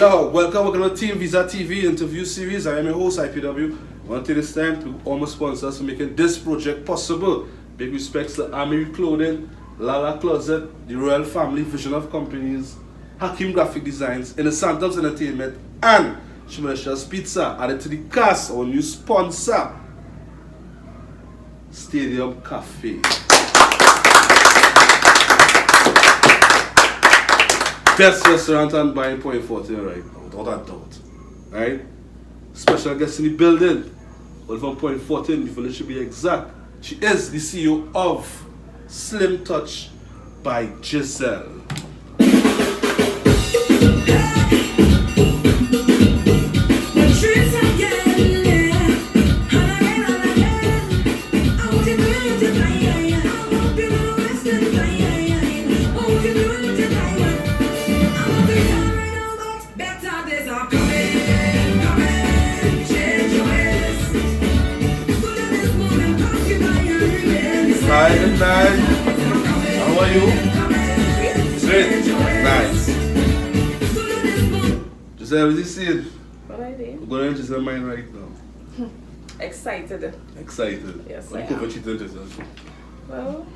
Yo, welcome to TeamViza TV interview series. I am your host, IPW. I want to take this time to all my sponsors for making this project possible. Big respects to Army Clothing, Lala Closet, the Royal Family Vision of Companies, Hakim Graphic Designs, Inner Santos Entertainment, and Shimelicious Pizza. Added to the cast, our new sponsor, Stadium Cafe. Best restaurant and buying point 14 right now, without a doubt. Right? Special guest in the building. Oliver point 14, if you should be exact. She is the CEO of Slim'sTouch by Giselle. Nice. How are you? Great. Nice. Giselle, what is this scene? What are they? We're going to Giselle's mind right now. Excited. Excited? Yes, What I you am. cover cheating Giselle? Well,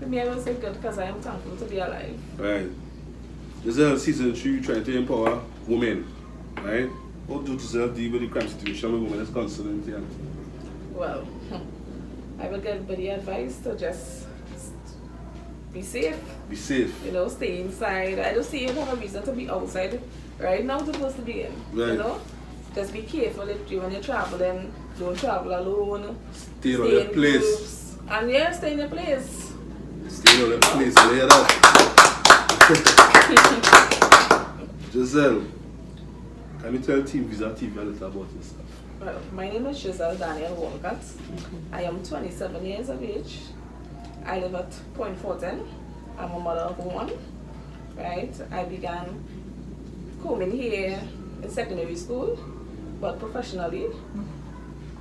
for me I will say good because I am thankful to be alive. Right. Giselle, season 3, trying to empower women. Right? How do Giselle deal with the crime situation with women is concerned? Yeah. Well, I will give everybody advice to just be safe. Be safe. You know, stay inside. I don't see you have a reason to be outside right now it's supposed to be in. Right. You know? Just be careful if you when you travel then don't travel alone. Stay in your place. Groups. And yeah, stay in your place. Stay in your place. You hear that? Giselle, can you tell TeamViza TV a little about yourself? Well, my name is Giselle Daniel Walcott. I am 27 years of age. I live at Point Fortin. I'm a mother of one. Right? I began combing hair in secondary school, but professionally,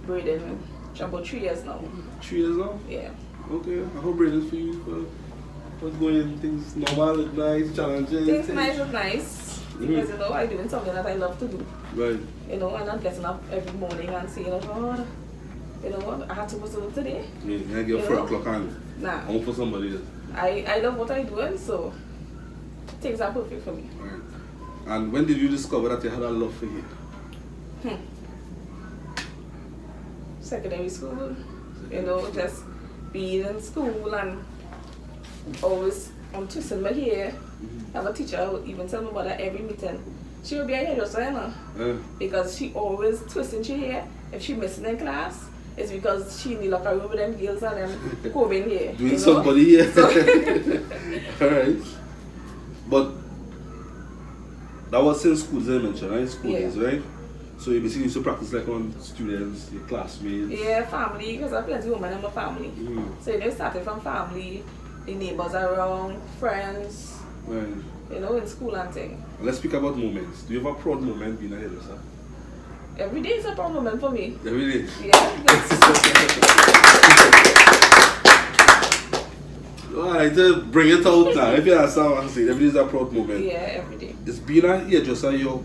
braiding for about 3 years now. 3 years now? Yeah. Okay. I hope braiding for you. What's going? Things normal, look nice, challenging. Things nice look nice. Because you know, I'm doing something that I love to do. Right. You know, I'm not getting up every morning and saying, oh God, you know what, I had to go to work today. Yeah, you get 4 o'clock on. Nah. I'm for somebody else. I love what I'm doing, so things are perfect for me. Right. And when did you discover that you had a love for hair? Secondary school, you know, just being in school and always twisting my hair. I have a teacher who even tell me about that every meeting. She would be a hairdresser, you know, because she always twisting her hair. If she missing in class, it's because she in the locker room with them girls and them combing hair. Doing you know? somebody here. Alright. But that was since school, as I mentioned, right? School days, right? So you basically used to practice like on students, your classmates. Yeah, family, because I have plenty of women in my family. So you know, started from family, the neighbors around, friends, Right. you know, in school and thing. Let's speak about moments. Do you have a proud moment being a hairdresser? Every day is a proud moment for me. Every day? Yeah. Alright, just bring it out now. If you understand what I'm saying, every day is a proud moment. Yeah, every day. Is being a hairdresser your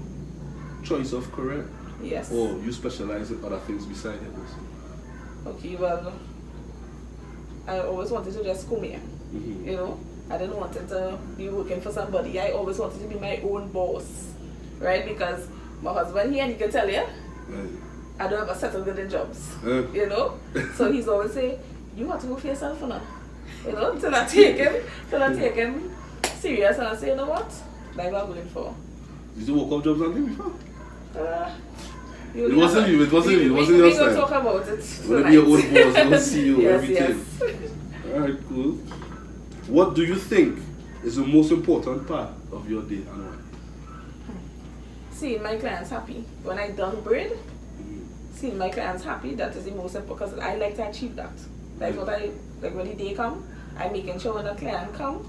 choice of career? Yes. Or you specialize in other things beside hairdressing? Okay, well, I always wanted to just come here. You know, I didn't want to be working for somebody. I always wanted to be my own boss, right? Because my husband here, and he can tell you, Right. I don't ever settle good in jobs, you know? So he's always say, you have to go for yourself now. You know, till I take him serious and I say, you know what? That's what I'm going for. Did you work up jobs and things before? It wasn't you, it wasn't your style. We will talk about it. Will be your own boss, no CEO, Yes, everything. yes. Alright, cool. What do you think is the most important part of your day and why? Seeing my clients happy. When I done braid, seeing my clients happy, that is the most important because I like to achieve that. Like what I like when the day come, I'm making sure when the client come,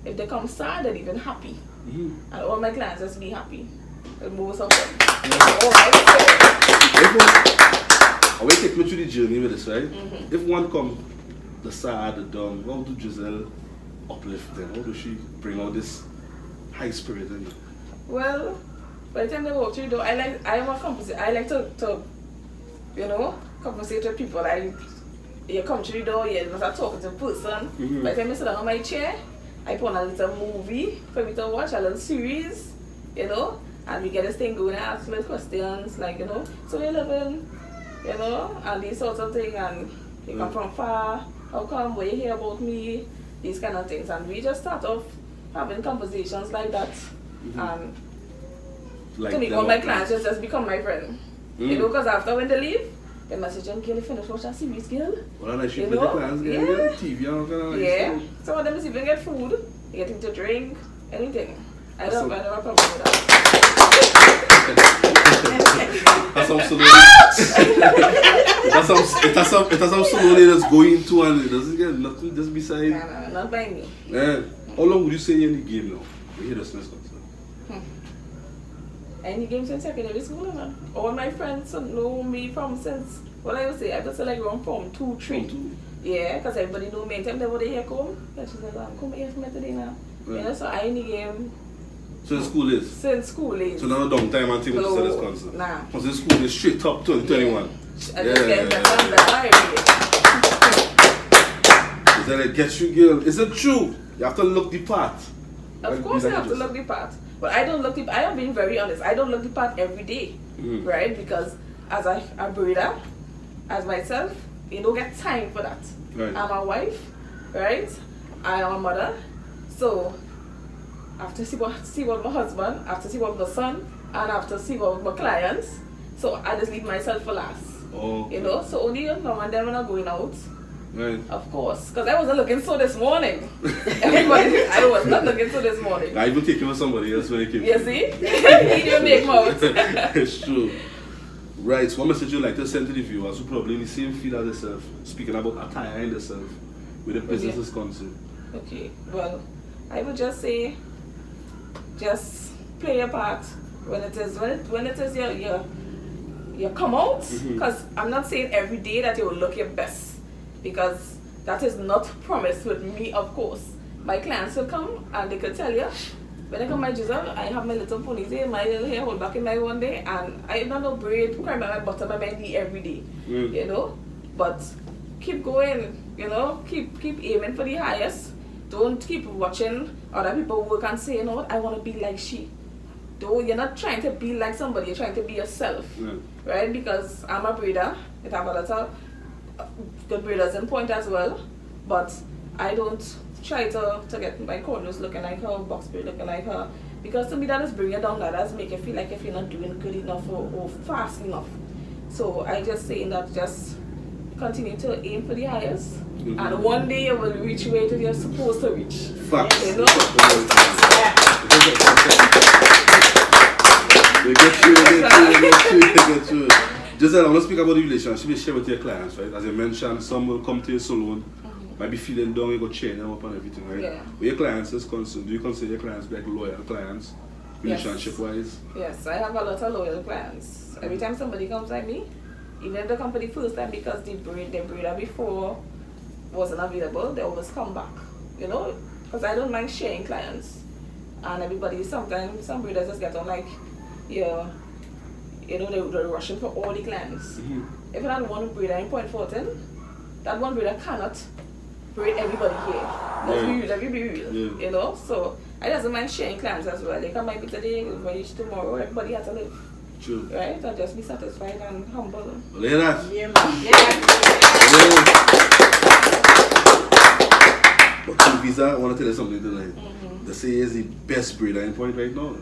if they come sad, they're even happy. And all my clients just be happy. The most of them. I will take me through the journey with this, right? If one come the sad, the down, how do Giselle uplift them? How does she bring out this high spirit in you? Well, by the time they walk through the door, I am a conversation. I like to conversate with people. You come through the door, you're not talking to a person. By the time I sit down on my chair, I put on a little movie for me to watch, a little series, and we get this thing going and ask little questions like, so we're living, and these sorts of things, and you come from far, how come, what you hear about me, these kind of things. And we just start off having conversations like that. And to me, all my clients just become my friend. Because after when they leave, they message them, girl, you finish watching that series, girl. Well, I should put the plans, girl. Yeah. TV, yeah. Some of them is even get food, they get to drink, anything. I don't have a problem with that. That's how slowly. That's how slowly that's going to, and it doesn't get nothing just beside. No, not by me. Yeah. How long would you say you're in the game now? You hear the Slim'sTouch concert. Any game since secondary school, man. All my friends know me from since, what I would say, I would say like around from 2, 3. Yeah, because everybody know me. Anytime they were here come, she said, come here for me today now. Right. So I in the game. Since school is? Since school is. So now down time and thing with this concert? Nah. Because the school is straight top 2021. I just get that Is that it gets you, girl? Is it true? You have to look the part. Of course I have to look the part. But I don't look the part. I am being very honest. I don't look the part every day. Right? Because as a breeder, as myself, you don't get time for that. Right. I'm a wife, right? I am a mother. So I have to see what my husband, I have to see what my son, and I have to see what my clients. So I just leave myself for last. Oh. So only now and then when I'm going out. Right. Of course. Because I wasn't looking so this morning. I was not looking so this morning. I even take you with somebody else when I came. You see? Need your big mouth. It's true. Right, so what message you like to send to the viewers who probably in the same field as yourself, speaking about attire and yourself, with the business is concerned? Okay, well, I would just say, just play your part when it is you come out, because I'm not saying every day that you will look your best, because that is not promised with me, of course. My clients will come and they could tell you, when I come my Giselle, I have my little ponytail, my little hair hold back in my one day, and I don't know braid, cry my bottom of my knee every day, But keep going, keep aiming for the highest. Don't keep watching other people work and say, I want to be like she. You're not trying to be like somebody, you're trying to be yourself, right? Because I'm a breeder, I have a lot of good breeders in point as well, but I don't try to get my corners looking like her, box breed looking like her, because to me that just bring you down, that does make you feel like if you're not doing good enough or fast enough. So I just say that just continue to aim for the highest, and one day you will reach where you're supposed to reach. Facts. They get you. Giselle, I want to speak about the relationship you share with your clients, right? As you mentioned, some will come to your salon, might be feeling down, you go chain them up and everything, right? Yeah. With your clients is concerned, do you consider your clients like loyal clients, relationship-wise? Yes, I have a lot of loyal clients. Every time somebody comes like me, even if the company first time, because the breeder before wasn't available, they always come back, because I don't mind sharing clients. And everybody, sometimes some breeders just get on like, they're rushing for all the clients. If you have one breeder in Point Fortin, that one breeder cannot breed everybody here. Let's be real, So I doesn't mind sharing clients as well. They come by me today, reach tomorrow, everybody has to live. True. Right? And just be satisfied and humble. Look at that. Yeah, man. But TeamViza, I want to tell you something tonight. They say is the best breeder in Point right now.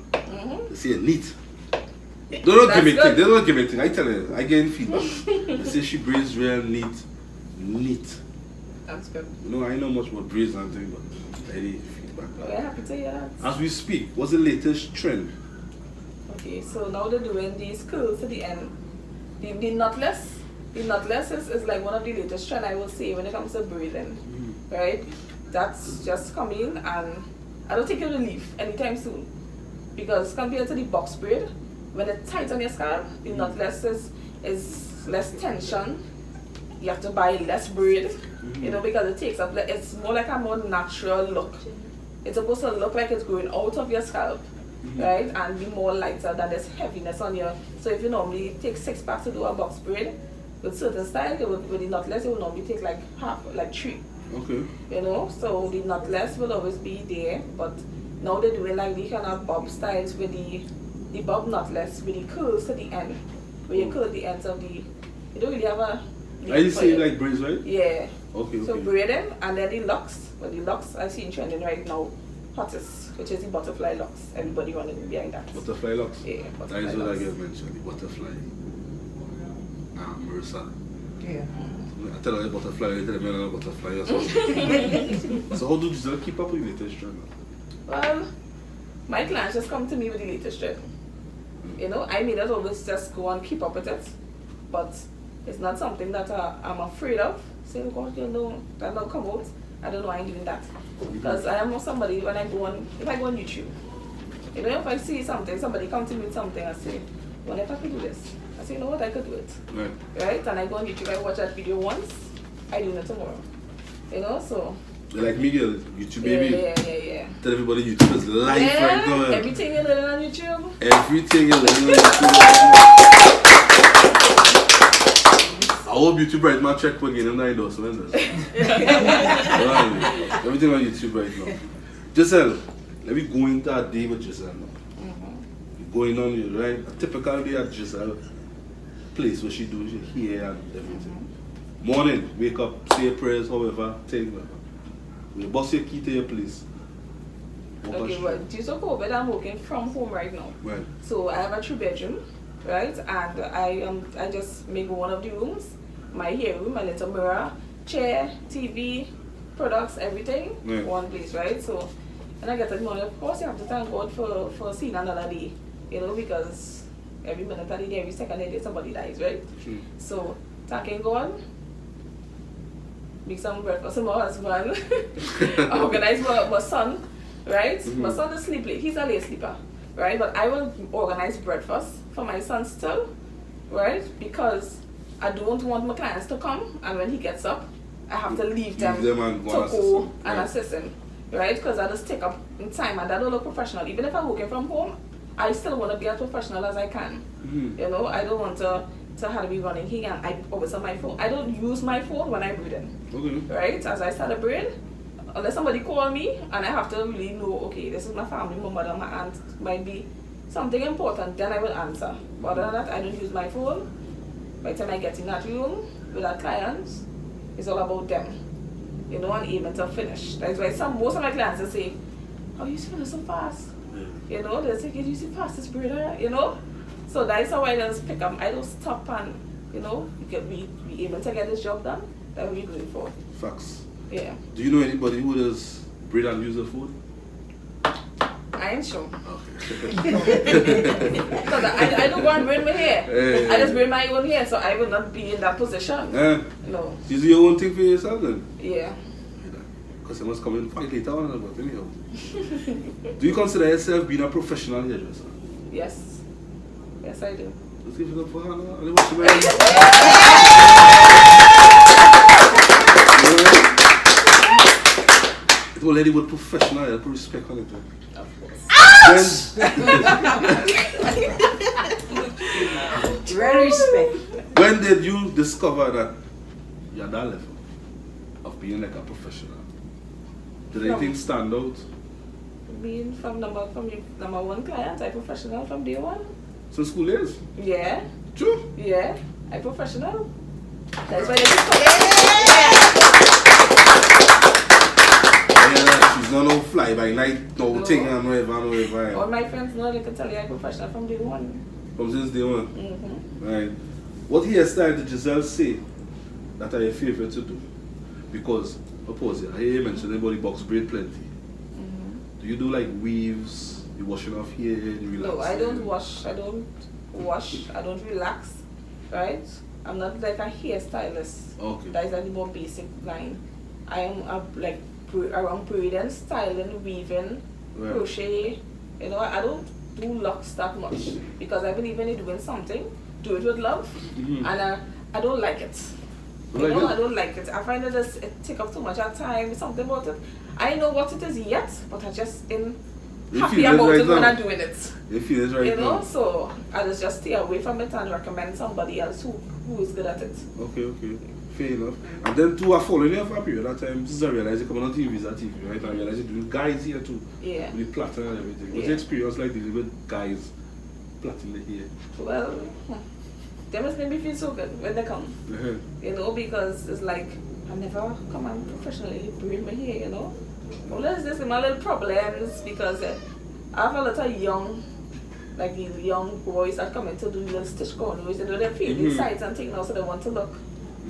They say neat. They don't give me thing. I tell you, I get feedback. They say she breeds real neat. That's good. I know much about breeds and things, but I need feedback. We're happy to hear that. As we speak, what's the latest trend? Okay, so now they're doing these curls to the end. The knotless. The knotless is like one of the latest trends, I will say, when it comes to breeding. Right? That's just coming, and I don't think it will leave anytime soon. Because compared to the box braid, when it's tight on your scalp, the knotless is less tension. You have to buy less braid, because it takes up, it's more like a more natural look. It's supposed to look like it's growing out of your scalp, right? And be more lighter than this heaviness on you. So if you normally take 6 packs to do a box braid, with certain style, with the knotless, it will normally take like half, like 3. Okay. You know, so the knotless will always be there, but now they're doing like the kind of bob styles with the bob knotless with the curls to the end, where you curl the ends of the, you don't really have a... Are you saying like braids, right? Yeah. Okay, So okay. braiding, and then the locks, well the locks I see in trending right now, hottest, which is the butterfly locks. Everybody running behind that. Butterfly locks? Yeah, That butterfly is what I locks. get mentioned, the butterfly. Marissa. Yeah. I tell her the butterfly, I tell them I'm a butterfly or something. So how do Giselle keep up with the latest trend? Well, my clients just come to me with the latest trend. You know, I may not always just go and keep up with it, but it's not something that I'm afraid of. Say, God, you know, that will come out. I don't know why I'm doing that. Because I am somebody, when I go on, if I go on YouTube, you know, if I see something, somebody come to me with something, I say, well, if I could do this, I say, you know what, I could do it. Right. Right? And I go on YouTube, I watch that video once, I do it tomorrow. You know, so. You're like me, girl, YouTube baby. Yeah. Tell everybody YouTube is life right now. Everything you learn on YouTube. Everything you learn on YouTube. I hope YouTube right now check for getting them endorsements. Everything on YouTube right now. Giselle, let me go into a day with Giselle now. Going on here, right? A typical day at Giselle place where she does her hair and everything. Morning, wake up, say your prayers, however, thing like that. We bust your key to your place. Okay, well, due to COVID, I'm working from home right now. Right. So I have a 3-bedroom, right? And I just make one of the rooms my hair room, my little mirror, chair, TV, products, everything, Right. one place, right? So when I get that money, of course you have to thank God for seeing another day, you know, because every minute of the day, every second of the day, somebody dies, right? So thanking God, make some breakfast for my husband, organize my son, right? My son is sleep late, he's a late sleeper, right? But I will organize breakfast for my son still, right? Because I don't want my clients to come, and when he gets up, I have to leave them and to go go and right. assist him, right? Because I just take up in time, and that don't look professional. Even if I'm working from home, I still want to be as professional as I can. You know, I don't want to have to be running here, and I always on my phone. I don't use my phone when I'm breathing, right? As I start a braid, unless somebody call me, and I have to really know, okay, this is my family, my mother, my aunt, might be something important, then I will answer. But other than that, I don't use my phone. By the time I get in that room with our clients, it's all about them, you know, and aiming to finish. That's why most of my clients will say, "How you finish so fast?" You know, they say, "You see fastest braider," you know. So that's how I just pick up. I don't stop and, you know, be able to get this job done. That we're going for. Facts. Yeah. Do you know anybody who does braid and use the food? I ain't sure. Okay. Because I don't go and braid my hair. I just braid my own hair, so I will not be in that position. No. You do your own thing for yourself then? Yeah. Because I must come in fight later on about anyhow. Do you consider yourself being a professional hairdresser? Yes. Yes, I do. Let's give it up for Hannah. I watch you, It will lady with professional, I put respect on it. Of course. Very respect. When did you discover that you're that level of being like a professional? Did anything stand out? Being from number one client, I professional from day one. Since school days? Yeah. True? Yeah. I professional. That's why they just She's not no fly by night, no thing and whatever. all my friends know, they can tell you I'm professional from day one. From since day one? Right. What hairstyle did Giselle say that are your favorite to do? Because, suppose, I hear you mention anybody box braid plenty. Do you do like weaves, you washing off hair, you relax? No, I don't wash, I don't relax, right? I'm not like a hairstylist. Okay. That is like the more basic line. I am around braiding, styling, weaving, Right. crochet. You know, I don't do locks that much because I believe in doing something, do it with love, and I don't like it. I don't like it. I find it take up too much of time, something about it. I know what it is yet, but I just in happy about it when I'm doing it. You feel it right You know, now. so I just stay away from it and recommend somebody else who is good at it. Okay. Fair enough. And then too, I following you for a period of time. Since I realized you coming on TeamViza TV, right? I realized you're doing guys here too. Yeah. With platinum and everything. What's Yeah. the experience like dealing with guys platinum here? Well, they must make me feel so good when they come. You know, because it's like I never come and professionally braid my hair, you know. Well, there's just my little problems because I have a lot of young, like these young boys that come in to do little stitch cornrows, you know, they're feeling sides and things now, so they want to look,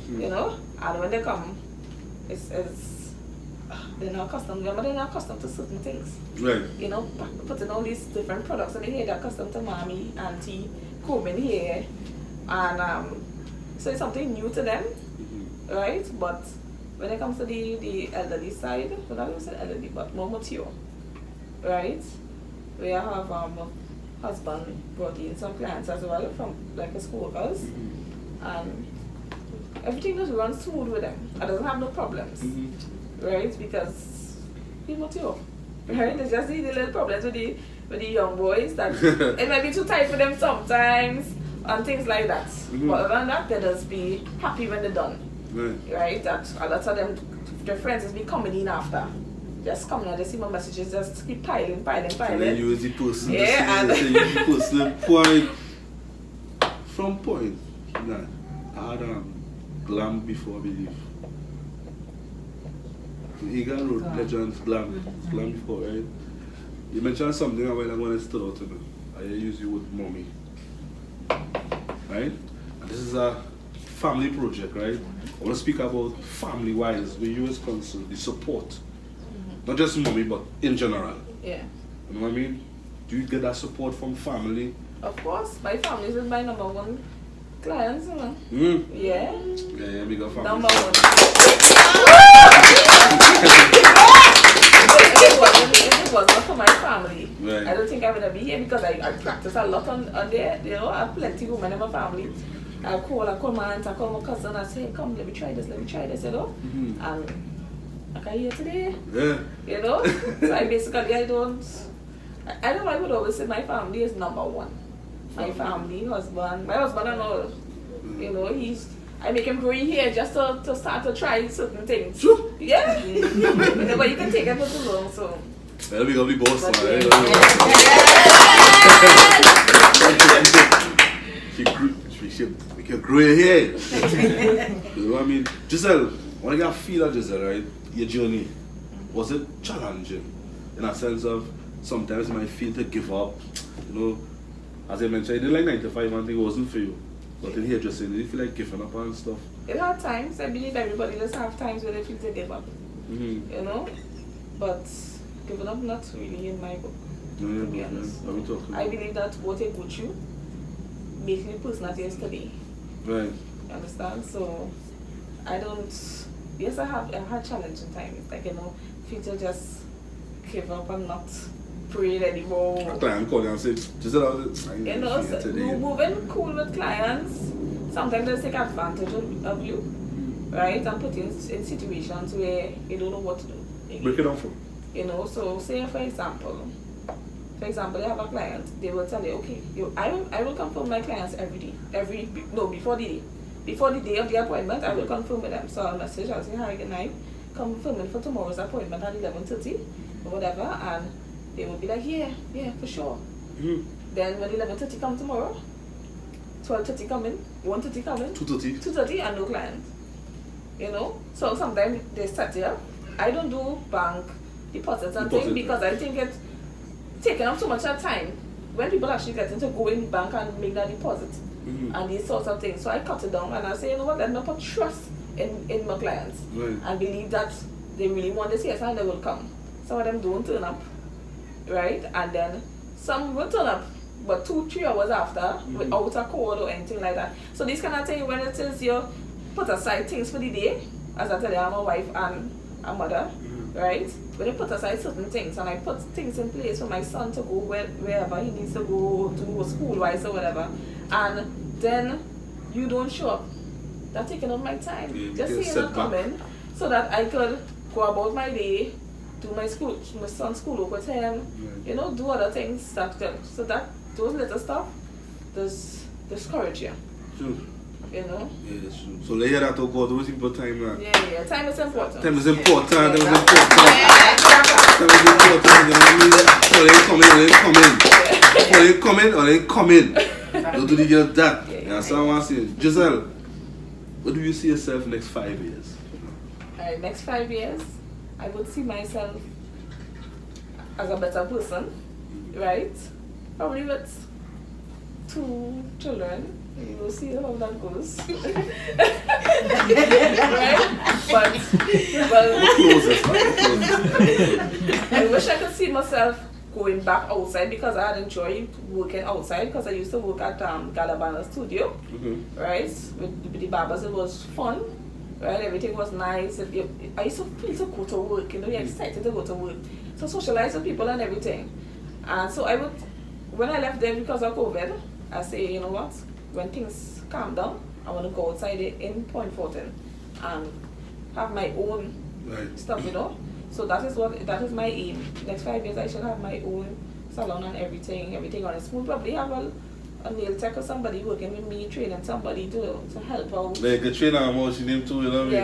you know. And when they come, it's they're not accustomed. Remember, they're not accustomed to certain things. Right. You know, putting all these different products in the hair, they're accustomed to mommy, auntie, combing hair, and so it's something new to them, right? But when it comes to the elderly side, well, not even say elderly, but more mature, right? We have husband brought in some clients as well from like his co-workers, and everything just runs smooth with them. I doesn't have no problems, right? Because he's mature, right? It's just the little problems with the young boys that it might be too tight for them sometimes and things like that. But other than that, they just be happy when they're done. Right? That a lot of them, their friends just be coming in after. Just coming and they see my messages, just keep piling. And then you use the person yeah, to say the personal point. From point, nah, I had glam before, I believe. Egan Road Legends glam before, right? You mentioned something a while ago when I stood out to me. I use you with mommy. Right? And this is a family project, right? I want to speak about family-wise, where you as concerned, the support. Not just mommy, but in general. Yeah. You know what I mean? Do you get that support from family? Of course, my family is my number one clients, you know. Yeah. Yeah, big up family. Number one. If it wasn't for my family, Right. I don't think I would be here because I practice a lot on there. You know, I have plenty of women in my family. I call my aunt, I call my cousin, I say, come, let me try this, you know. And like I here today, you know. So I basically, I don't know, I would always say my family is number one. My family, my husband and all. You know, I make him grow here just to start to try certain things. Sure. Yeah. You know, but you can take it for too long, so. Well, we got the boss, But man. We can grow your hair. You know what I mean? Giselle, when I get a feel of Giselle, right? Your journey, was it challenging? In a sense of sometimes you might feel to give up. You know, as I mentioned, you didn't like 9 to 5 and it wasn't for you. But in here just saying, did you feel like giving up and stuff? It had times, I believe everybody does have times where they feel to give up. You know? But giving up not really in my book. To be honest. What are we talking I about? believe that what you go through makes me the person that is today. Right. You understand? So I don't. Yes, I had challenging times. Like, you know, feel to just give up and not pray anymore. A client called you and said, Giselle, You know, so moving cool with clients. Sometimes they take advantage of you, right? And put you in situations where you don't know what to do. break it down for me. You know, so say for example, they have a client, they will tell you, okay, I will confirm my clients before the day of the appointment, I will confirm with them. So I'll message, I'll say, hi, good night, confirming for tomorrow's appointment at 11:30 or whatever, and they will be like, yeah, for sure. Then when 11:30 come tomorrow, 12:30 come in, 1:30 come in, 2:30 and no client. You know, so sometimes they start here. I don't do bank deposits and things because I think it's taking up so much of time when people actually get into going bank and make that deposit and these sorts of things. So I cut it down and I say, you know what, let me put trust in my clients and believe that they really want this, yes, and they will come. Some of them don't turn up, right? And then some will turn up, but 2-3 hours after without a call or anything like that. So this kind of thing, when it is you put aside things for the day, as I tell you, I'm a wife and a mother, right? When I put aside certain things and I put things in place for my son to go wherever he needs to go to school-wise or whatever, and then you don't show up, that's taking up my time. Just seeing them come in so that I could go about my day do my son's schoolwork with him, you know, do other things, stuff there. So that, those little stuff, does discourage you. True. You know? Yeah, that's true. So let hear that to God, always people time now. Yeah, time is important. Time is important, time is Yeah, important. Time is important, you know what I mean? So they come in, or they come in. Don't do the girl that. You understand what I'm saying? Giselle, what do you see yourself next 5 years? Alright, next 5 years, I would see myself as a better person, right? Probably with 2 children. You will see how that goes. Right? But I wish I could see myself going back outside because I had enjoyed working outside because I used to work at Galabana Studio, right? With the barbers, it was fun, right? Everything was nice. I used to feel to go to work, you know, you're excited to go to work. So socialize with people and everything. And so I would, when I left there because of COVID, I say, you know what? When things calm down, I want to go outside in Point Fortin and have my own stuff, you know. So that is my aim. Next 5 years, I should have my own salon and everything on its smooth. Probably have a nail tech or somebody working with me, training somebody to help out. Like a trainer, I'm watching him too, you know what I mean? Yeah.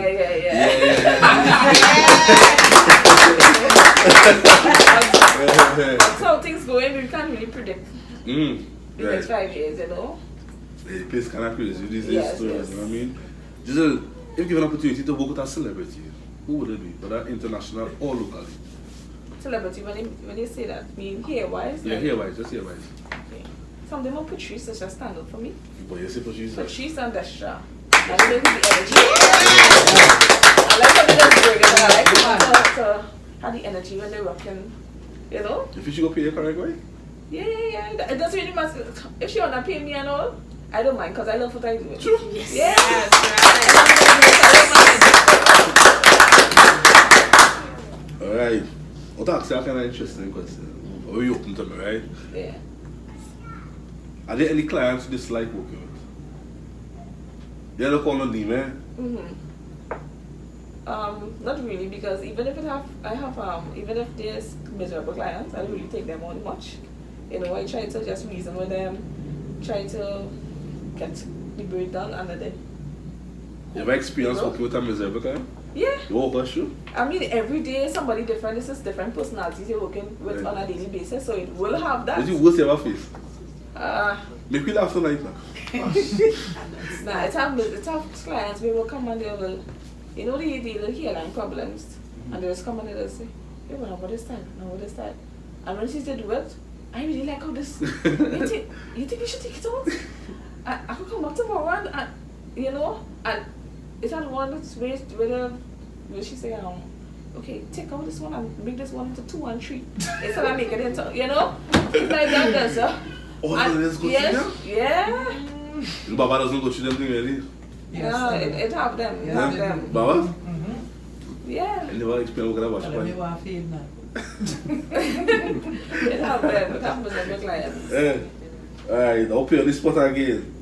That's how things going. We can't really predict the next 5 years, you know. The place kind of crazy with these stories, Yes. you know what I mean? Giselle, if given an opportunity to work with a celebrity, who would it be? Whether international or locally? Celebrity, when they say that, mean hair-wise? Yeah, hair-wise, just hair-wise. Okay. Something more Patrice is just stand out for me. But you say Patrice? Patrice and Destra. I like the energy. I like how they just bring it. I like to have the energy when they're rocking, you know? If you should go pay the correct way? Yeah. It doesn't really matter. If she wanna pay me and all, I don't mind because I love what I do. True. Yes. Yeah. Alright. Well, that's a kind of interesting question. Or you open to me, right? Yeah. Are there any clients you dislike working with? You don't call no name, eh? Not really, because even if even if there's miserable clients, I don't really take them on much. You know, I try to just reason with them, try to get the break done under them. You ever experienced working with a miserable client? Yeah. You walk us through? I mean, every day somebody different. This is different personalities you're working with on a daily basis, so it will have that. What's your worst ever face? Make me laugh tonight now. Nah, it's have clients where will come and they will, you know, they will hairline problems, and they just come and they'll say, hey, well, what is that? No, what is that? And when she said, well, I really like how this. you think we should take it out? I could come back tomorrow and you know, and it's not one that's where she say, okay, take out this one and make this one into 2 and 3 instead of making it into, you know, it's like that, does Oh, let's go through them? Yeah. Baba doesn't go through them thing already? Yeah, it have them. It have them. Baba? Yeah. I never explained what I watch. Let me want to feel now. It have them. It happens with my clients. Alright, I'll pay on this spot again.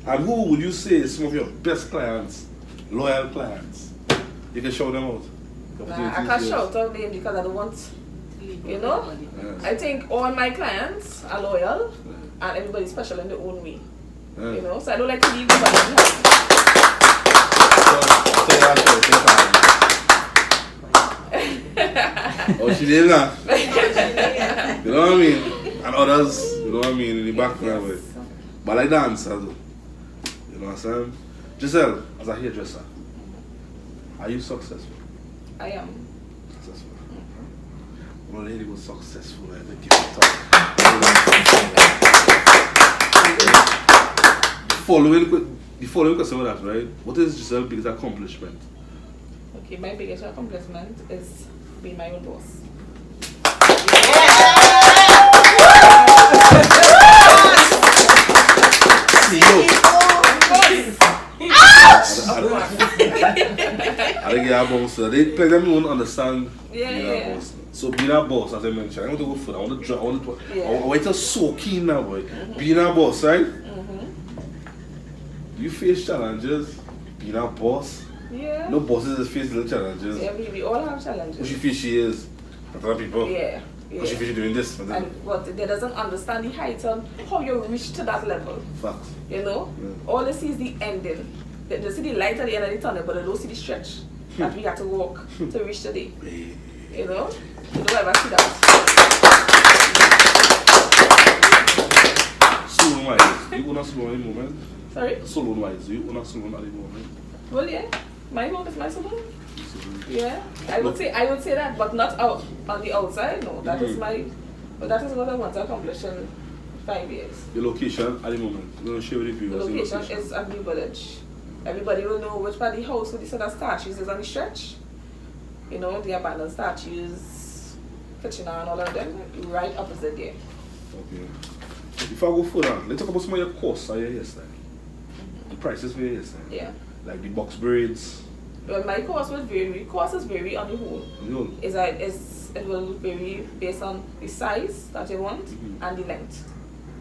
And who would you say is some of your best clients, loyal clients? You can shout them out. Nah, I can't shout out them because I don't want, you know? Yes. I think all my clients are loyal and everybody's special in their own way. You know? So I don't like to leave nobody behind. Oh, she did not. You know what I mean? And others, you know what I mean, in the background. Yes. But I like dance, you know what I'm saying? Giselle, as a hairdresser, are you successful? I am. Successful. One lady was successful, I think give it up. The following question with that, right? What is Giselle's biggest accomplishment? Okay, my biggest accomplishment is being my own boss. I think you're a boss. They won't understand Yeah. a boss. So being a boss, as I mentioned, I want to go further. I want to draw. I want to so keen now, boy. Being a boss, right? Do you face challenges? Being a boss? Yeah. No bosses face little challenges. Yeah, we all have challenges. What you feel she is? Other people. Yeah. Because if you're doing this. And what they doesn't understand the height on how you reach to that level. Facts. You know? Yeah. All they see is the ending. They see the light at the end of the tunnel, but they don't see the stretch that we have to walk to reach today. You know? You don't ever see that. Saloon wise, you own a saloon at the moment? Sorry? Saloon wise, you own a saloon at the moment? Well, yeah. My home is my saloon. Yeah. I would say that, but not out on the outside. No, that is but that is what I want to accomplish in 5 years. The location at the moment, you want to share with the The viewers location is a new village. Everybody will know which part of the house with the set of statues is on the stretch. You know, the abandoned statues, kitchen and all of them, right opposite there. Okay. If I go further, let's talk about some of your costs of your hairstyle. The prices for your hairstyle. Yeah. Like the box braids. Well, my cost will vary. Costs vary on the whole. It will vary based on the size that you want and the length.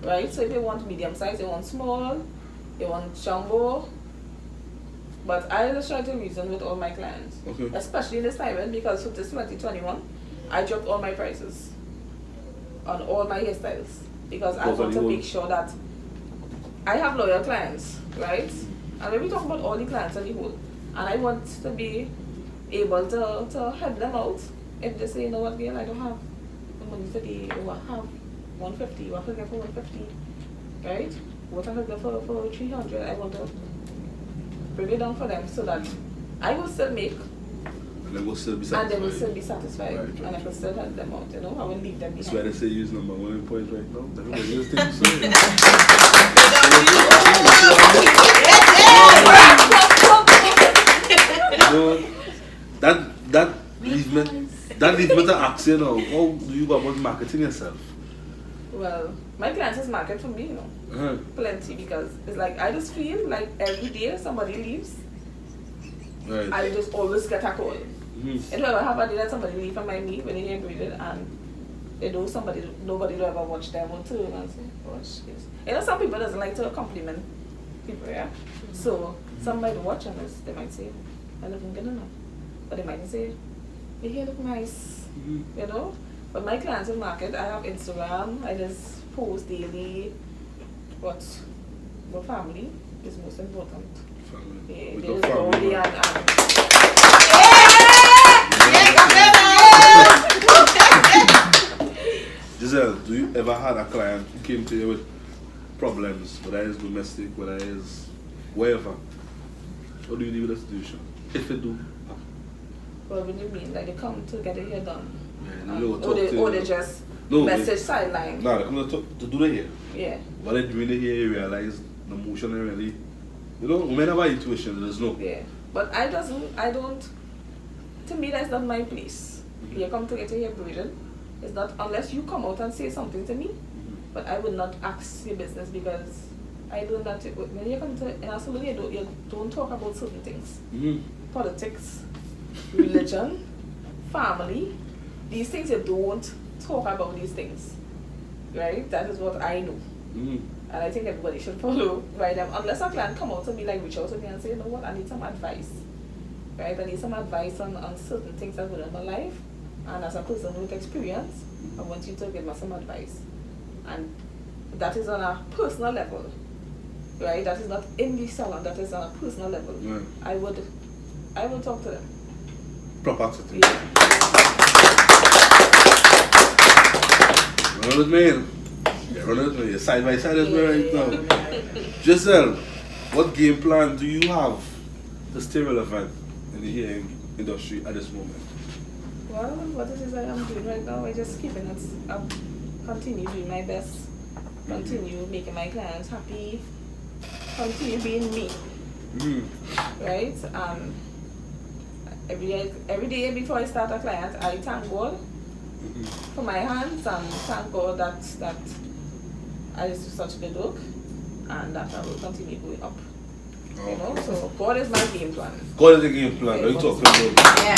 Right? So if you want medium size, you want small, you want jumbo. But I just try to reason with all my clients. Okay. Especially in this time, because for this 2021, I dropped all my prices on all my hairstyles. Because I want to make sure that I have loyal clients, right? And when we talk about all the clients on the whole, and I want to be able to help them out. If they say, you know what, girl, I don't have the money today, or I have 150, or I can get for 150, right? What I can get for 300, I want to bring it down for them so that I will still make. And they will still be satisfied. And they will still be satisfied. Right. And I can still help them out, you know? I will leave them behind. That's why they say use number 1 point right now. Everybody just think so. That leads me to ask you now, how do you go about marketing yourself? Well, my clients just market for me, you know. Plenty, because it's like I just feel like every day somebody leaves, right. I just always get a call. And if I have a day that somebody leave from my meet when they get graded and they know nobody will ever watch them on too and say, gosh, yes. You know, some people doesn't like to compliment people, yeah? So somebody watch and they might say, I look good enough. But they might say, your hair look nice, you know? But my clients in market, I have Instagram, I just post daily what family is most important. Family. Yeah, there's family and Giselle, do you ever had a client who came to you with problems, whether it's domestic, whether it's wherever? How do you deal with the situation? If you do. What do you mean? Like they come to get their hair done? Yeah, or they just message sideline? No, they come to do the hair. Yeah. While they're doing the hair, you realize the motion really. You know, women have an intuition, there's no. Yeah. But I don't, to me that's not my place. You come to get your hair braided. It's not, unless you come out and say something to me. But I would not ask your business because I do that. When you come to in a salon, you don't talk about certain things. Politics, religion, family. These things you don't talk about these things. Right? That is what I know. And I think everybody should follow by them. Unless a client come out to me, like reach out to me and say, you know what, I need some advice. Right? I need some advice on certain things that within my life. And as a person with experience, I want you to give me some advice. And that is on a personal level. Right? That is not in the salon, that is on a personal level. Yeah. I would talk to them. Property. Yeah. Run with me. Yeah, run with me. You're side by side with me right now. Giselle, what game plan do you have to stay relevant in the hair industry at this moment? Well, what it is I am doing right now, I just keeping it up, continue doing my best, continue making my clients happy, continue being me, right? Every day before I start a client, I thank God for my hands and thank God that I just do such good work and that I will continue going up. Oh. You know, so God is my game plan. God is the game plan. What are you talking about? Yeah.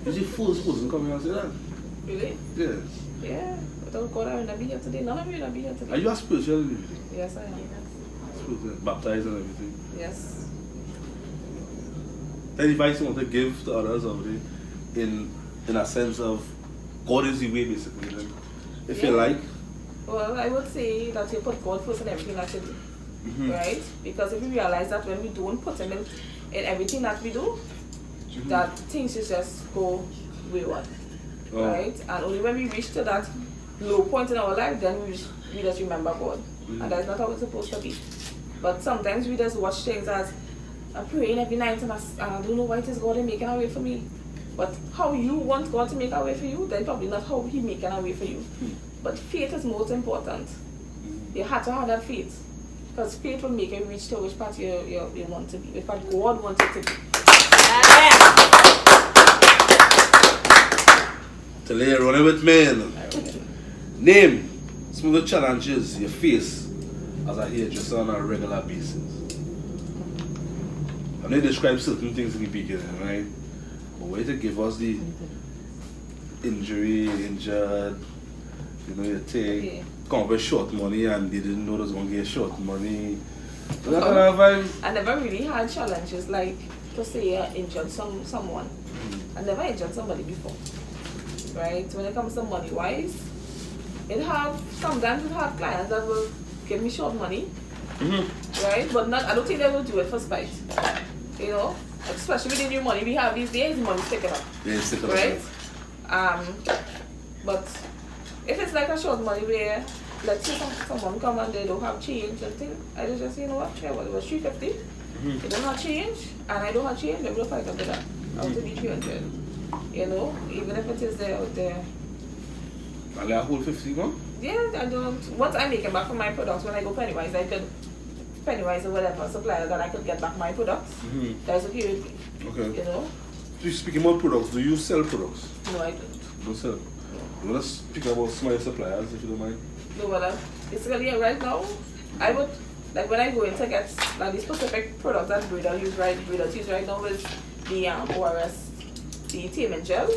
Is it fools coming out and say that? Really? Yes. Yeah. Without God, I would not be here today. None of you would not be here today. Are you a spiritual leader? Yes, I am. Spiritual, baptized and everything? Yes. Any advice you want to give to others out there in a sense of God is the way, basically, then? If you like. Well, I would say that you put God first in everything that you do, right? Because if you realize that when we don't put Him in everything that we do, that things just go wayward, right? And only when we reach to that low point in our life, then we just remember God. And that's not how it's supposed to be. But sometimes we just watch things as, I'm praying every night and I don't know why it is God is making a way for me. But how you want God to make a way for you, then probably not how He making a way for you. But faith is most important. You have to have that faith. Because faith will make you reach to which part you want to be, which part God wants you to be. To lay running with men. Name some of the challenges you face as a hairdresser on a regular basis. I know you describe certain things in the beginning, right? But wait to give us the injured, you take come with short money and they didn't know they was going to get short money. That kind of vibe. I never really had challenges like to say I injured someone. I never injured somebody before. Right? When it comes to money wise, sometimes it have clients that will give me short money. Right? But I don't think they will do it for spite. Especially with the new money we have these days, money sticking up. Yeah, sticking up. Right? But if it's like a short money where, let's say someone come and they don't have change and things, I just say, you know what, it was $350. They don't have change, and I don't have change, they will fight up with that. I'll take the 300. Even if it is there out there. I'll let hold 50 one? Yeah, I don't. Once I make it back from my products, when I go Pennywise, I could Pennywise or whatever supplier that I could get back my products. That's okay with me. Okay. Speaking about products, do you sell products? No, I don't. Don't sell? You want to speak about some of your suppliers if you don't mind? No, but basically right now, I would, like when I go in to get like the specific product that breeders use right now is the ORS, the Taman gel.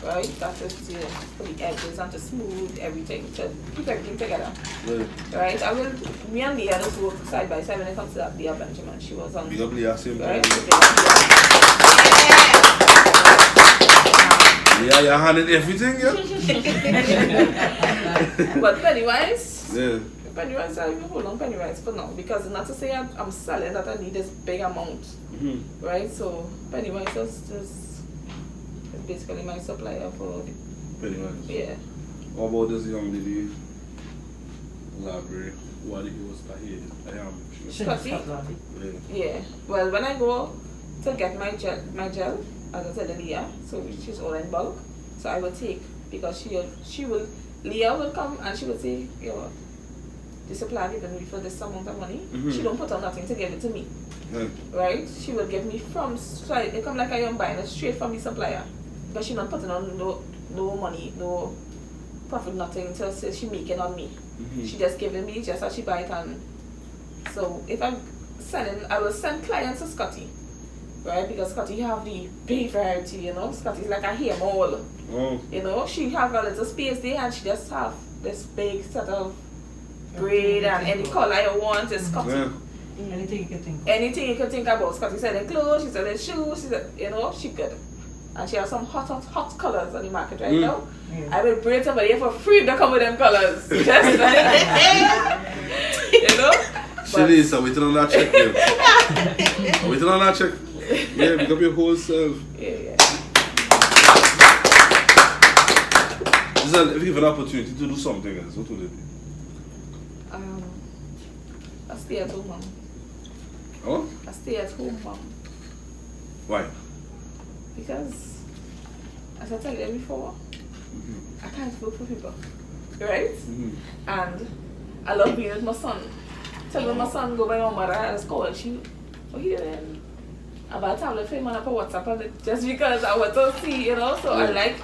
Right? That is for the edges and to smooth everything, to keep everything together. Right? Me and Leah just work side by side when it comes to that Leah Benjamin. She was on. Big up Leah, same right? Yeah, you're handling everything, yeah? But Pennywise, Pennywise, I will hold on Pennywise for now because not to say I'm selling that I need this big amount. Right? So Pennywise is basically my supplier for Pennywise. Yeah. What about this young lady? Library. What did you was here? I am. Scotty? Yeah. Well, when I go to get my gel, as I said, Leah, so she's all in bulk. So I will take because Leah will come and she will say, the supplier given me for this amount of money. She don't put on nothing to give it to me. Right? She will give me so it come like I am buying it straight from the supplier. But she not putting on no money, no profit, nothing to say she making on me. She just giving me just as she buy it. And so if I'm selling, I will send clients to Scotty. Right? Because Scotty have the big variety, Scotty's like a hair mall. She have a little space there and she just have this big set of braid and any color you want is Scotty. Anything you can think of. Anything you can think about. Scotty said in clothes, she said in shoes, she said, she good. And she has some hot colors on the market right now. Yeah. I will braid somebody for free to come with them colors. Just Shanice, I'm waiting on that check. I'm waiting on that check. Yeah, pick up your whole self. Yeah. Giselle, if you have an opportunity to do something else, what would it be? A stay-at-home mom. Oh? A stay-at-home mom. Why? Because, as I told you before, I can't work for people, right? And I love being with my son. Tell my son go by my mother at school and she, what you doing? About tablet for him and up a WhatsApp of it just because I want to see, So I like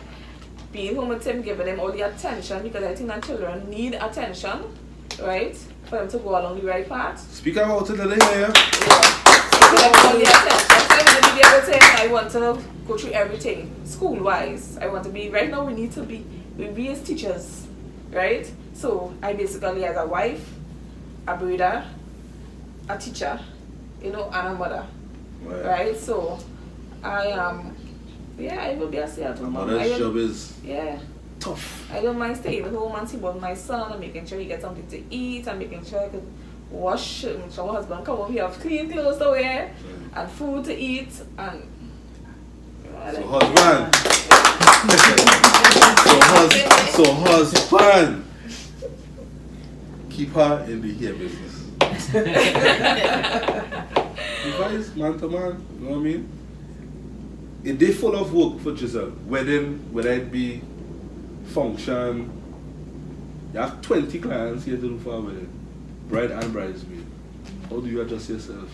being home with him, giving him all the attention because I think that children need attention, right? For them to go along the right path. Speak about it, let it hear. I want to go through everything school-wise. I want to be, right now we as teachers, right? So I basically as a wife, a breeder, a teacher, and a mother, right? So I will be a stay-at-home mom. Mother's job is tough. I don't mind staying at home and see about my son and making sure he gets something to eat and making sure I could wash and make sure my husband come home, he have clean clothes to wear and food to eat and husband. so husband. Keep her in the hair business. Advice, man to man, you know what I mean? A day full of work for Giselle. Wedding, whether it be function. You have 20 clients here to do for a wedding. Bride and bridesmaid. How do you adjust yourself?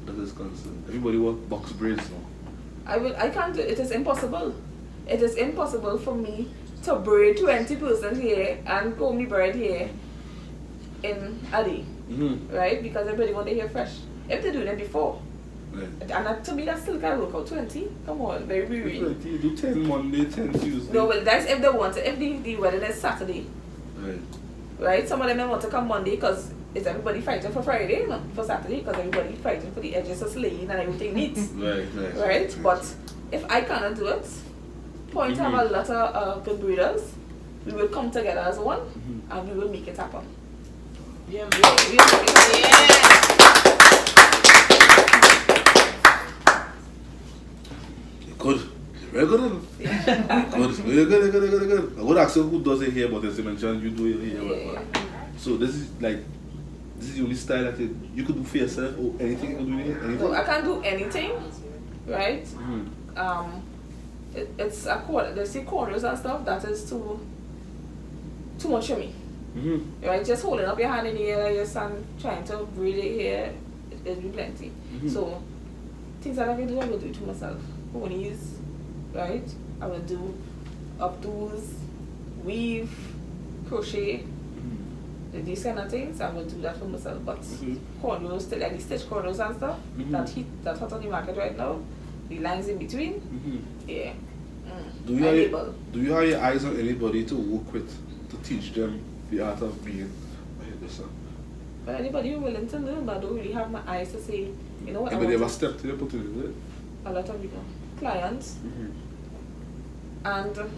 That is concerned. Everybody work box braids now. I can't do it. It is impossible. It is impossible for me to braid 20% here and comb the bride here in a day. Right? Because everybody want their hair fresh. If they're doing it before. Right. And to me that still can't work out. 20? Come on, very real. 20, do 10 Monday, 10 Tuesday. No, well that's if they want to. If the wedding is Saturday. Right. Right? Some of them may want to come Monday because it's everybody fighting for Friday, not for Saturday, because everybody fighting for the edges of slaying and everything meets. Right? But if I cannot do it, Point have a lot of good breeders. We will come together as one and we will make it happen. Yeah. Good. Very good. Good. Good. I would ask you who does it here, but as you mentioned, you do it here. So this is the only style that you could do for yourself or anything you could do here? Anything? No, I can't do anything, right? It's a corner. They see corners and stuff. That is too much for me. Right? Just holding up your hand in the air like your and trying to breathe it here, it'll be plenty. So things that I can do, I will do it to myself. Ponies, right? I will do updos, weave, crochet, these kind of things. I will do that for myself. But cornrows, still like the stitch cornrows and stuff, that's hot on the market right now. The lines in between, yeah. Do you have your eyes on anybody to work with, to teach them the art of being a hairdresser? But anybody who willing to learn, but I don't really have my eyes to say, you know what? Anybody ever stepped to the opportunity? A lot of people, clients, and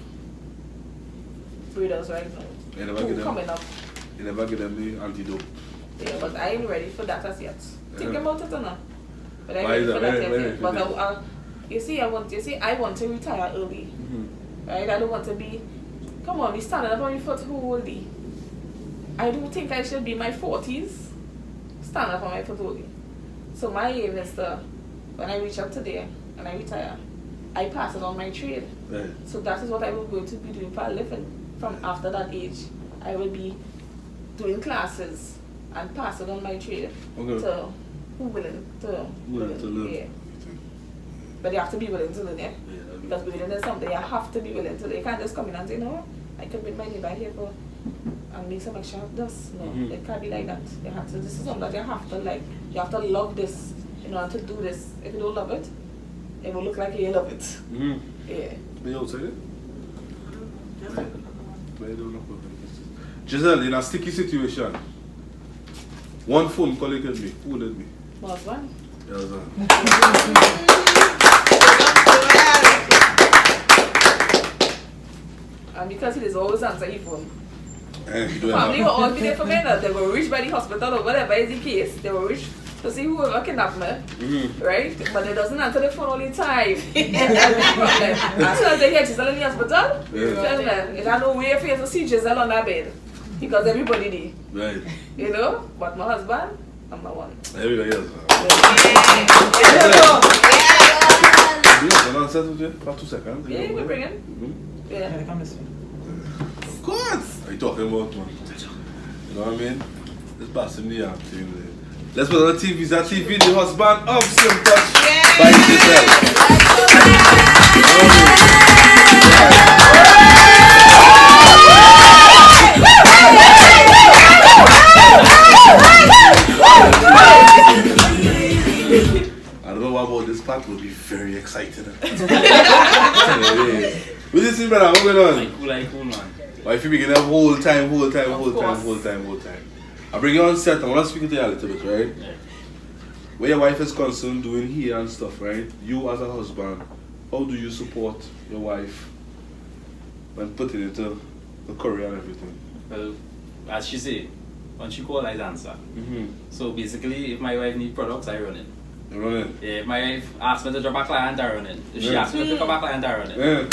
breeders right now. Coming up. You never get them the antidote. Yeah, but I ain't ready for that as yet. Think about it or not. But I ain't ready for that yet. But I want to retire early. Right? I don't want to be. Come on, we standing up on your foot who will be. I don't think I should be in my 40s. Stand up on my foot only. So my aim is to, when I reach up to there and I retire, I pass it on my trade. Right. So that is what I will going to be doing for a living from after that age. I will be doing classes and pass it on my trade to who willing to learn. Yeah. But you have to be willing to learn, because willing is something you have to be willing to learn. You can't just come in and say, no, I can bring my neighbor here for and make some extra dust. No, it can't be like that. You have to. This is something that you have to like. You have to love this in order to do this. If you don't love it, it will look like you love it. Yeah. You outside it? Giselle, in a sticky situation, one phone call you can make. Who will it be? Was one. Yeah, was one. And because it is always answer your phone. Family will always be there for me. They will reach by the hospital or whatever is the case. They will reach to see whoever kidnapped me. Right? But it doesn't answer the phone all the time. As soon as they hear Giselle in the hospital, it has no way for you to see Giselle on that bed. Because everybody did. Right. You know? But my husband, I'm the one. Everybody else. You can answer to you for 2 seconds. Yeah, we bring it. Yeah. Come this way. Of course. Are you talking about, man? You know what I mean? Let's pass him the arm to you. Let's put on TeamViza TV, the husband of Slim'sTouch by Giselle. I don't know about this part, will be very exciting. What is this, brother? What's going on? Cool, man. But if you begin the whole time. I bring you on set, I want to speak to you a little bit, right? where your wife is concerned doing here and stuff, right? You as a husband, how do you support your wife when putting into the career and everything? Well, as she say, when she call, I answer. So basically, if my wife need products, I run it. You run it? Yeah, if my wife asks me to drop a client, I run it. If she asks me to pick up a client, I run it. Yeah.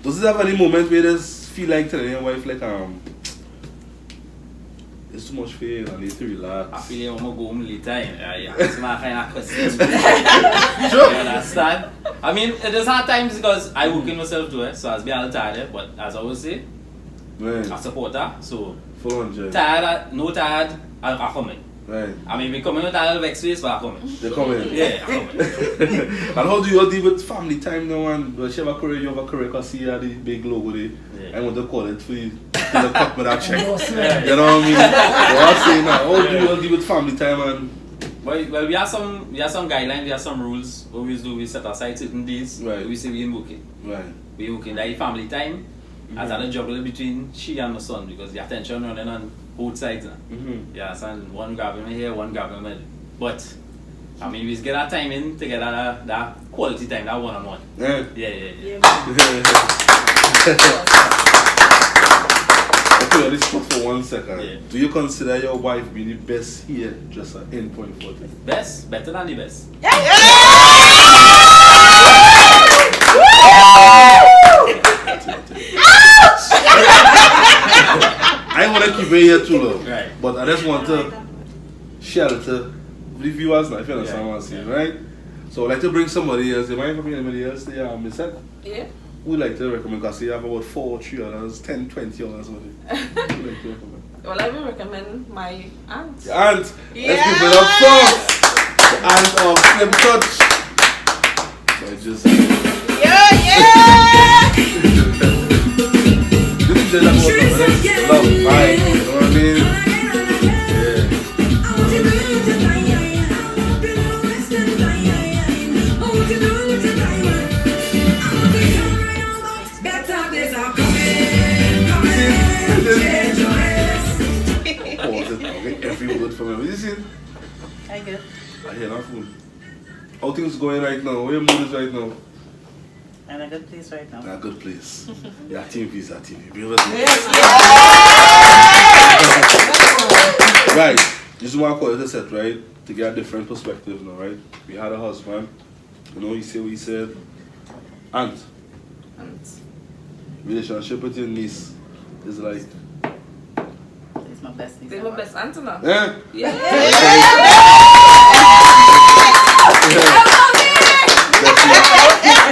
Does it have any moment where you just feel like telling your wife like it's too much for you and I need to relax? I feel like I'm gonna go home later. Yeah. It's my kind of question. Sure. You understand? I mean, it is hard times because I work in myself too, so I was be all tired, but as I always say, Right. I support her, so Full on, Jay. tired, no tired, I'll come in. Right. I mean, we come in with a little vex face, but I come in. They come in. Yeah, I come in. And how do you deal with family time now? And when she have a career, you have a career, because see the big logo there. Yeah. I want to call it for you. To the cut with that check. Yeah. You know what I mean? What I'm saying now, how do you deal with family time and Well, we have some guidelines, we have some rules. What we do, we set aside certain days. Right. We say we ain't working. right? We working that family time. As I juggle between she and my son because the attention running on both sides now. Yeah, so one grabbing me here, one grabbing me. But I mean, we get our time in to get that quality time, that one-on-one. Yeah. Yeah. Okay, let's stop for 1 second. Yeah. Do you consider your wife being the best here, just in point 40? Best, better than the best. I want to keep it here too long, Right. but I just want to share it to the viewers now, if you understand what I'm saying, right? So I'd like to bring somebody else. Am I bring anybody else there? Miss Ed? Yeah. We'd like to recommend, because you have about 4, 3 others, 10, 20 others. Who'd like to recommend? Well, I will recommend my aunt. Your aunt. Let's give it up first. The aunt of Slim'sTouch. So just love, right? You know what I mean? Pause it now, get every word from him. You see? I get. I hear that food. How things going right now? Where your mood is right now? I'm in a good place right now. In a good place. Yeah, TeamViza TV. Be with me. Right. This is what I call it a set, right? To get a different perspective now, right? We had a husband. You know, he said what he said. Aunt. Relationship with your niece is like. It's my best niece. They're my best aunt now. Yeah. Yeah.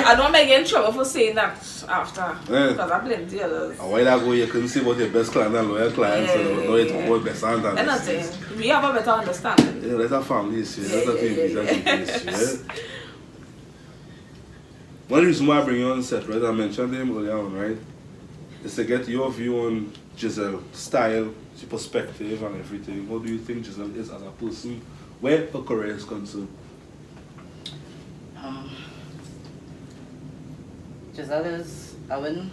I don't want to get in trouble for saying that after. Because I blame the others. A while ago, you couldn't say about your best client and loyal clients. So now it's about best aunt and I'm not saying. We have a better understanding. yeah, that's a family issue. That's a TeamViza issue. Yeah? One reason why I bring you on set, right? I mentioned him earlier on, right? Is to get your view on Giselle, style, her perspective, and everything. What do you think Giselle is as a person, where her career is concerned? Giselle is, I wouldn't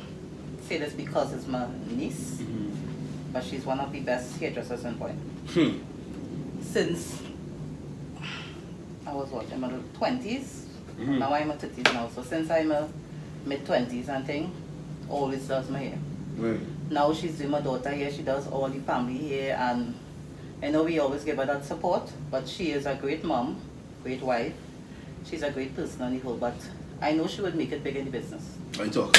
say this because it's my niece, but she's one of the best hairdressers in Point. Since I was what, in my 20s, now I'm in my 30s now, so since I'm in mid-20s and thing, always does my hair. Right. Now she's doing my daughter here, she does all the family hair, and I know we always give her that support, but she is a great mom, great wife, she's a great person on the whole, but I know she would make it big in the business. I talk.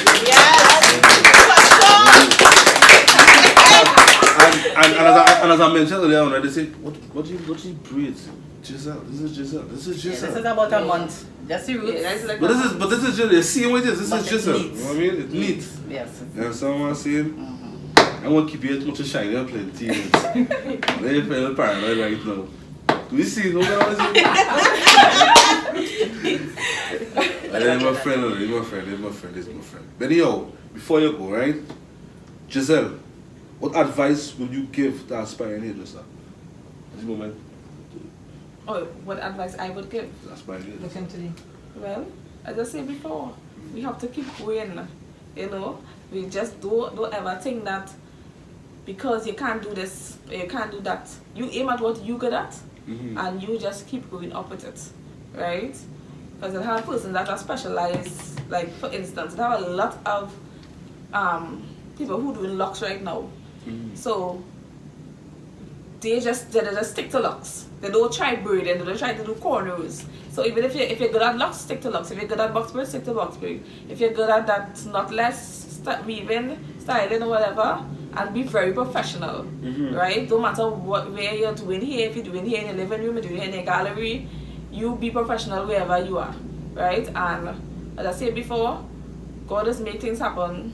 And as I mentioned earlier on, they say, what do you breathe? Giselle, this is Giselle. This is Giselle. Yeah, this is about a month. Just the roots. Yeah, like But this is Giselle. See what it is. This But is it's Giselle. neat. You know what I mean? It's neat. Yes. You understand what I'm saying? I want to keep you much shiny and plenty. I'm feeling paranoid right now. Do you see? No, I'm my friend. But anyhow, before you go, right? Giselle, what advice would you give to aspiring hairdresser? At this moment, Oh, what advice I would give? to aspiring hairdresser. Look into the... Well, as I said before, we have to keep going. You know, we just don't ever think that because you can't do this, you can't do that. You aim at what you're good at, and you just keep going up with it, right? Because you have a person that are specialized, like for instance, you have a lot of people who doing locks right now. So they just stick to locks. They don't try braiding, they don't try to do cornrows. So even if you're good at locks, stick to locks. If you're good at box braid, stick to box braid. If you're good at that knotless, weaving, styling or whatever, and be very professional, right? Don't matter where you're doing here, if you're doing here in your living room, you're doing here in your gallery, you be professional wherever you are, right? And as I said before, God has made things happen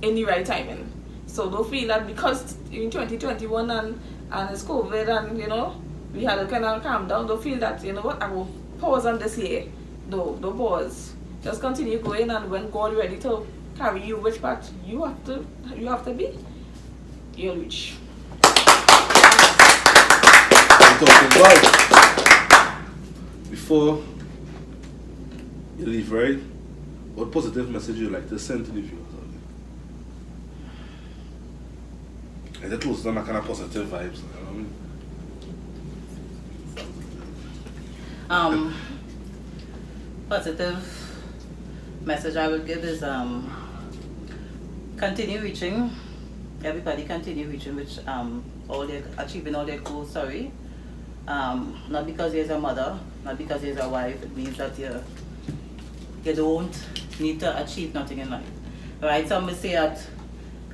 in the right timing. So don't feel that because in 2021 and it's COVID and we had to kind of calm down, don't feel that, what, I will pause on this year. No, don't pause. Just continue going, and when God ready to carry you which path you have to be, you'll reach. Talking about before you leave, right? What positive message you like to send to the viewers out there? And that close them kind of positive vibes, you know what I mean? Positive message I would give is continue reaching. Everybody continue reaching, which achieving all their goals. Sorry, not because you're a mother, not because you're a wife. It means that you don't need to achieve nothing in life, right? Some will say that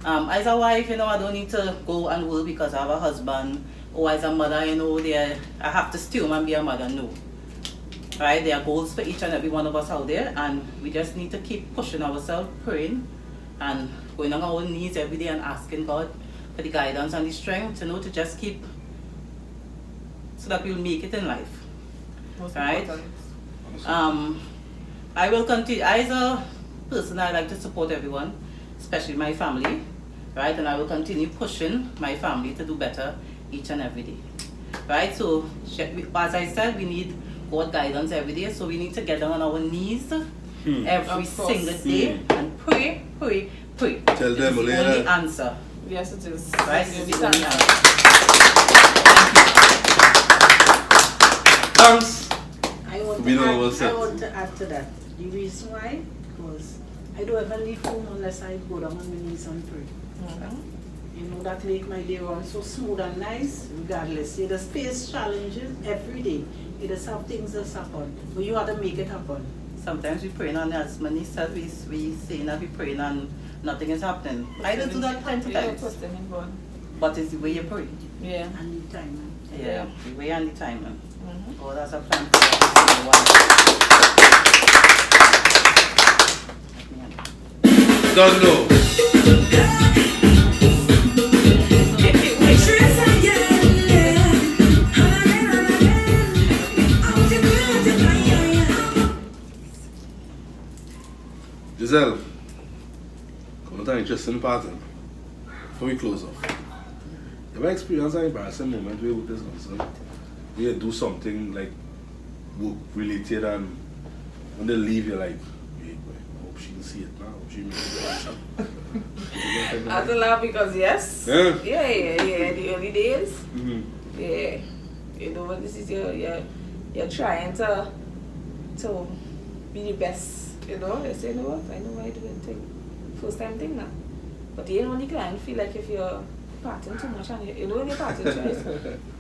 as a wife, I don't need to go and work because I have a husband, or as a mother, I have to stay home and be a mother. No. Right, there are goals for each and every one of us out there, and we just need to keep pushing ourselves, praying, and going on our own knees every day and asking God for the guidance and the strength, to just keep, so that we'll make it in life. Most right? important. I will continue. As a person, I like to support everyone, especially my family, right? And I will continue pushing my family to do better each and every day, right? So, as I said, we need God guidance every day, so we need to get down on our knees every single day and pray. Tell them, it's the only answer. Yes, it is. Right? It's the only answer. Thanks. I want to add to that. The reason why, because I don't ever leave home unless I go down on my knees and pray. That make my day run so smooth and nice, regardless. You just face challenges every day. You just have things that happen, but you have to make it happen. Sometimes we pray on, as Mani said, we say that we pray and nothing is happening. I don't do that 10 times. But it's the way you pray. Yeah. And the time. Yeah, the way and the timing. God has a plan for everyone. Don't know. Giselle, come on to an interesting pattern before we close off. You ever experienced an embarrassing moment where with this concern? You do something like work related, and when they leave you're like, wait, I hope she can see it now, I hope she makes it. I don't laugh because yes. Yeah. Yeah, the early days. Yeah. When this is you're trying to be the best. You say, what? I know I do it thing. First time thing now. But when the client feel like if you're parting too much, and when you're parting too much,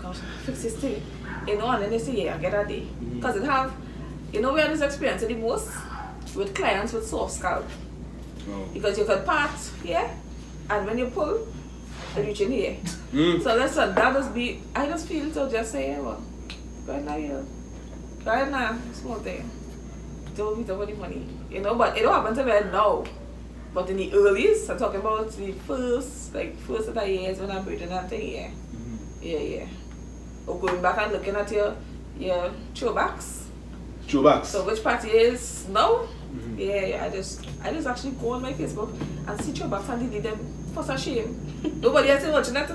gosh, fix this thing. And then they say, yeah, I get a day. Because it have, we have this experience the most with clients with soft scalp. Oh. Because you can part here, and when you pull, you reach in here. So listen, I just feel to just say, well, right now, right now, small thing. Don't beat over the money, but it don't happen to me now. But in the earliest, I'm talking about the first of the years when I'm breathing that thing, yeah. Or going back and looking at your throwbacks. So which party is now? Yeah. I just actually go on my Facebook and see throwbacks and delete them for some shame. Nobody else is watching that,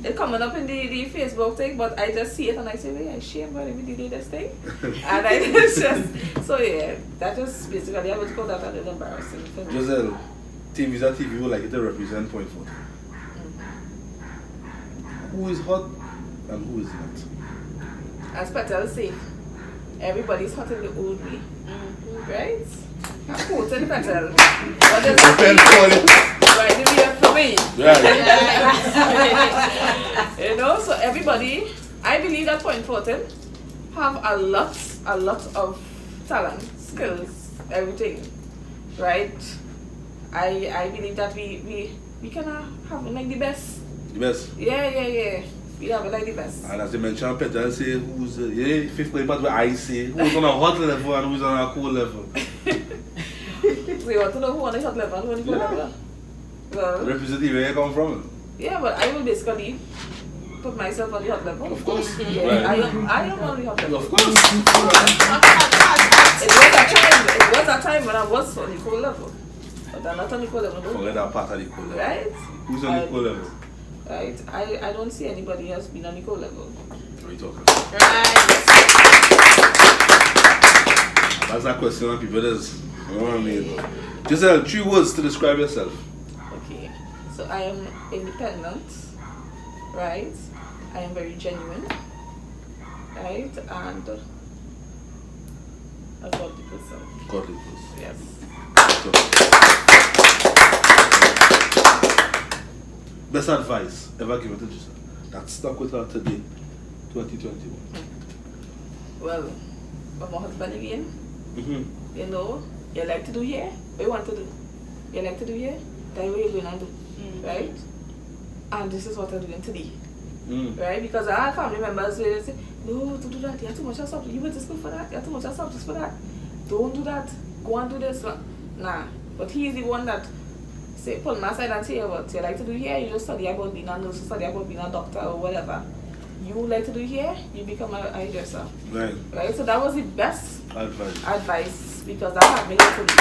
It's coming up in the Facebook thing, but I just see it and I say, wait, I shame when we delete this thing. And I just, so yeah, that just basically, I would call that a little embarrassing for me. Giselle, TeamViza TV would like it to represent Point 40. who is hot and who is not. As Patel say, everybody's hot in the old way. Right? I'm quoting Patel. What does it mean? Right, you hear from me. You know, so everybody, I believe that Point Fortin have a lot of talent, skills, everything. Right? I believe that we can have like the best. The best? Yeah. We have like the best. And as you mentioned, Peter say who's, fifth grade part where I say, who's on a hot level and who's on a cool level. So you want to know who on the hot level and who on the cool level? Well, Representative, where you come from? Yeah, but I will basically put myself on the hot level. Of course. Yeah, Right. I am on the hot level. Of course. It was a time when I was on the cool level. But I'm not on the cool level. No? Forget that part of the cool level. Right? Who's on the cool level? Right? I don't see anybody else being on the cool level. What are you talking? Right. That's that question on people is. You know what I mean? Giselle, 3 words to describe yourself. Okay. So I am independent. Right? I am very genuine. Right? And a godly person. Godly person. Yes. Best advice ever given to Giselle that stuck with her today, 2021. Well, with my husband again, Mm-hmm. you know, you like to do here, what you want to do. You like to do here, that's what you're going to do. Right? And this is what I'm doing today. Right? Because I have family members where they say, no, don't do that, you have too much of something, you went to school for that, you have too much of something for that. Don't do that, go and do this. Nah. But he is the one that say, pull my side and say, what you like to do here, you just study about being a nurse, study about being a doctor or whatever. You like to do here, you become a hairdresser. Right. Right? So that was the best Advice. because that had me to be.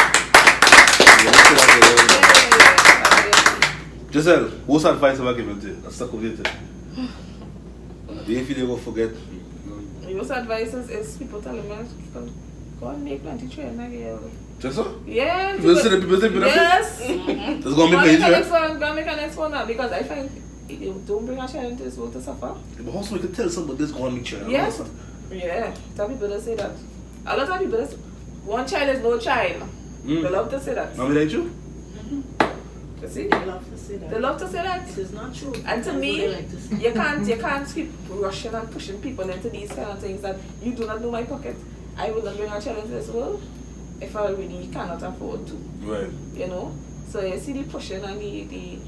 Giselle, what's advice ever given to you? That stuck with you today? Do you feel you will forget? The most advice is people telling me, go and make 93 and Just so? yeah. People say Yes. That's going to make Go it make a next one now because I find you don't bring a child into this world to suffer. But also, you can tell somebody this going to meet you. Yes. Yeah. Some people that say that. A lot of people that say, one child is no child. They love to say that. Mommy like you? You see? They love to say that. They love to say that. It is not true. And to That's me, what they like to say. you can't keep rushing and pushing people into these kind of things that you do not know my pocket. I will not bring a child into this world if I really cannot afford to. Right. You know? So you see the pushing and the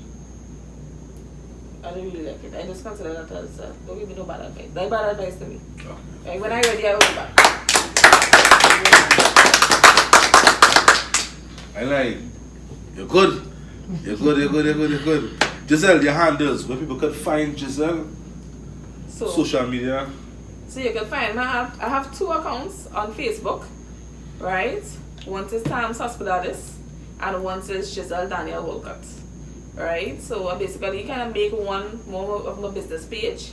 I don't really like it. I just consider that as don't give me no bad advice. That's bad advice to me. Okay. Like when I ready, I will go back. I like you're good. You're good. Giselle, your handles, where people could find Giselle, So social media. So you can find me. I have 2 accounts on Facebook, right? One is Tams Hospitalis and one is Giselle Daniel Wolcott, right? So I basically kind of make one more of my business page,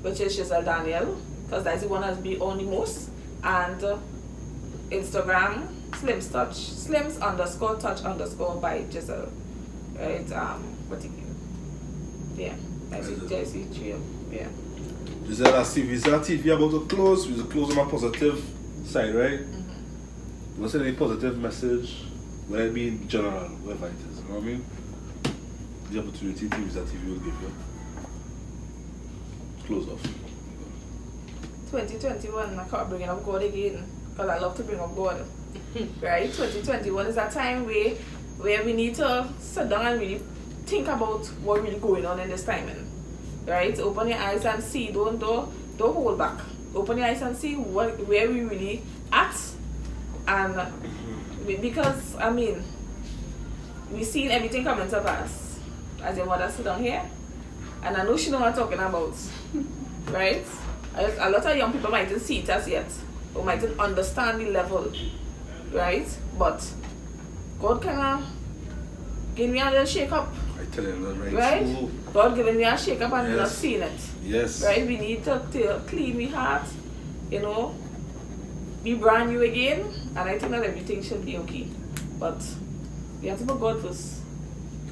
which is Giselle Daniel, because that's the one that's been on the most, and Instagram Slim'sTouch, Slims_touch_ by Giselle, right? Yeah, I see 3 of yeah. Giselle has TeamViza TV about to close. We'll close on a positive side, right? You want to send any positive message, whether it be in general, whatever it is, you know what I mean? The opportunity TeamViza TV will give you. Close off. 2021, I can't bring up God again, because I love to bring up God. Right? 2021 is a time where we need to sit down and really think about what really going on in this timing. Right? Open your eyes and see. Don't hold back. Open your eyes and see where we really at. And because I mean, we seen everything coming to pass. As your mother sit down here, and I know she know what I'm talking about. Right? A lot of young people mightn't see it as yet, or mightn't understand the level. Right? But God kinda give me a little shake up. I tell you that right. Right? Ooh. God giving me a shake up and Yes. not seeing it. Yes. Right? We need to clean my heart, you know, be brand new again, and I think that everything should be okay. But we have to put God first.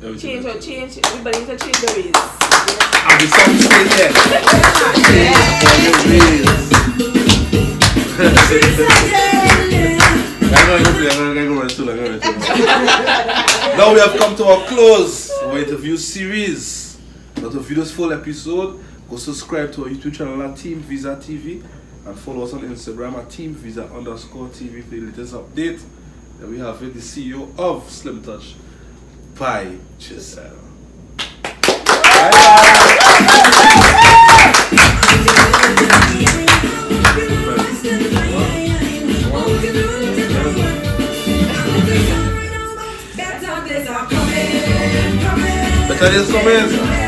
Everything will Change. Everybody needs to change their ways. And the song stay there. Now we have come to our close of our interview series. Now to view this full episode, go subscribe to our YouTube channel at TeamViza TV and follow us on Instagram at TeamViza_TV for the latest update. And we have the CEO of Slim'sTouch, by Giselle. Better days coming.